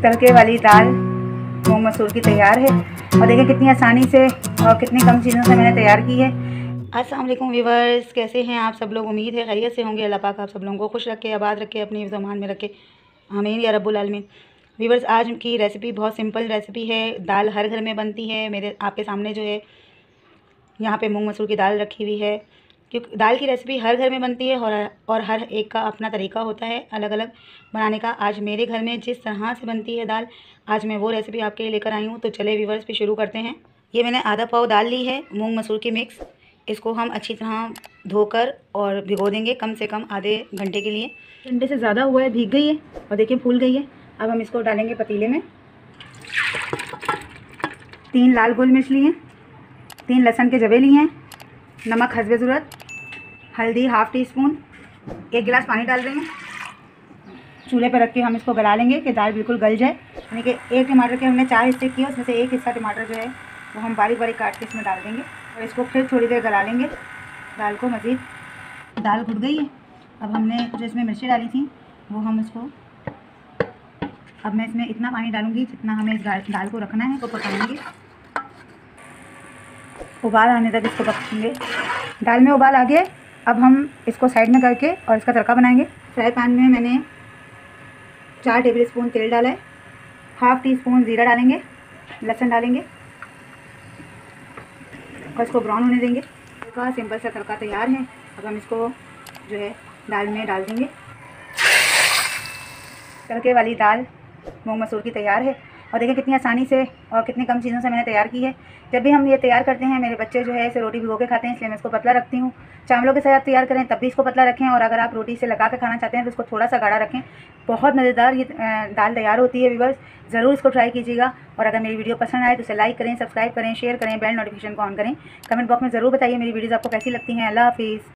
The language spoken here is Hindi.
तड़के वाली दाल मूंग मसूर की तैयार है। और देखिए कितनी आसानी से और कितनी कम चीज़ों से मैंने तैयार की है। अस्सलाम वालेकुम व्यूवर्स, कैसे हैं आप सब लोग? उम्मीद है खैरियत से होंगे। अल्लाह पाक आप सब लोगों को खुश रखे, आबाद रखे, अपनी ज़मान में रखे, आमीन या रब्बुल आलमीन। व्यूवर्स, आज की रेसिपी बहुत सिंपल रेसिपी है। दाल हर घर में बनती है। मेरे आपके सामने जो है यहाँ पे मूंग मसूर की दाल रखी हुई है, क्योंकि दाल की रेसिपी हर घर में बनती है और हर एक का अपना तरीका होता है अलग अलग बनाने का। आज मेरे घर में जिस तरह से बनती है दाल, आज मैं वो रेसिपी आपके लिए लेकर आई हूँ। तो चले व्यूवर्स भी शुरू करते हैं। ये मैंने आधा पाव दाल ली है मूंग मसूर की मिक्स। इसको हम अच्छी तरह धोकर और भिगो देंगे कम से कम आधे घंटे के लिए। घंटे से ज़्यादा हुआ है, भीग गई है और देखिए फूल गई है। अब हम इसको डालेंगे पतीले में। 3 लाल गोल मिर्च ली हैं, 3 लहसुन के जवे लिए हैं, नमक हस्बे ज़रूरत, हल्दी हाफ़ टी स्पून, 1 गिलास पानी डाल देंगे। चूल्हे पर रख के हम इसको गला लेंगे कि दाल बिल्कुल गल जाए। यानी कि 1 टमाटर के हमने 4 हिस्से किए, उसमें से 1 हिस्सा टमाटर जो है वो हम बारीक बारीक काट के इसमें डाल देंगे और इसको फिर थोड़ी देर गला लेंगे दाल को मज़ीद। दाल घुट गई है। अब हमने जो इसमें मिर्ची डाली थी वो हम इसको, अब मैं इसमें इतना पानी डालूँगी जितना हमें इस दाल को रखना है। तो पकाएंगे, उबाल आने तक इसको पकाएंगे। दाल में उबाल आ गया। अब हम इसको साइड में करके और इसका तड़का बनाएंगे। फ्राई पैन में मैंने 4 टेबल स्पून तेल डाला है, हाफ़ टी स्पून ज़ीरा डालेंगे, लहसुन डालेंगे और इसको ब्राउन होने देंगे। इसका सिंपल सा तड़का तैयार है। अब हम इसको जो है दाल में डाल देंगे। तड़के वाली दाल मूंग मसूर की तैयार है। और देखिए कितनी आसानी से और कितनी कम चीज़ों से मैंने तैयार की है। जब भी हम ये तैयार करते हैं, मेरे बच्चे जो है इसे रोटी भिगो के खाते हैं, इसलिए मैं इसको पतला रखती हूँ। चावलों के साथ तैयार करें तब भी इसको पतला रखें, और अगर आप रोटी से लगा के खाना चाहते हैं तो इसको थोड़ा सा गाढ़ा रखें। बहुत मज़ेदार ये दाल तैयार होती है व्यूअर्स, ज़रूर इसको ट्राई कीजिएगा। और अगर मेरी वीडियो पसंद आए तो इसे लाइक करें, सब्सक्राइब करें, शेयर करें, बेल नोटिफिकेशन को ऑन करें। कमेंट बॉक्स में ज़रूर बताइए मेरी वीडियोज़ आपको कैसी लगती हैं। अल्लाह हाफिज़।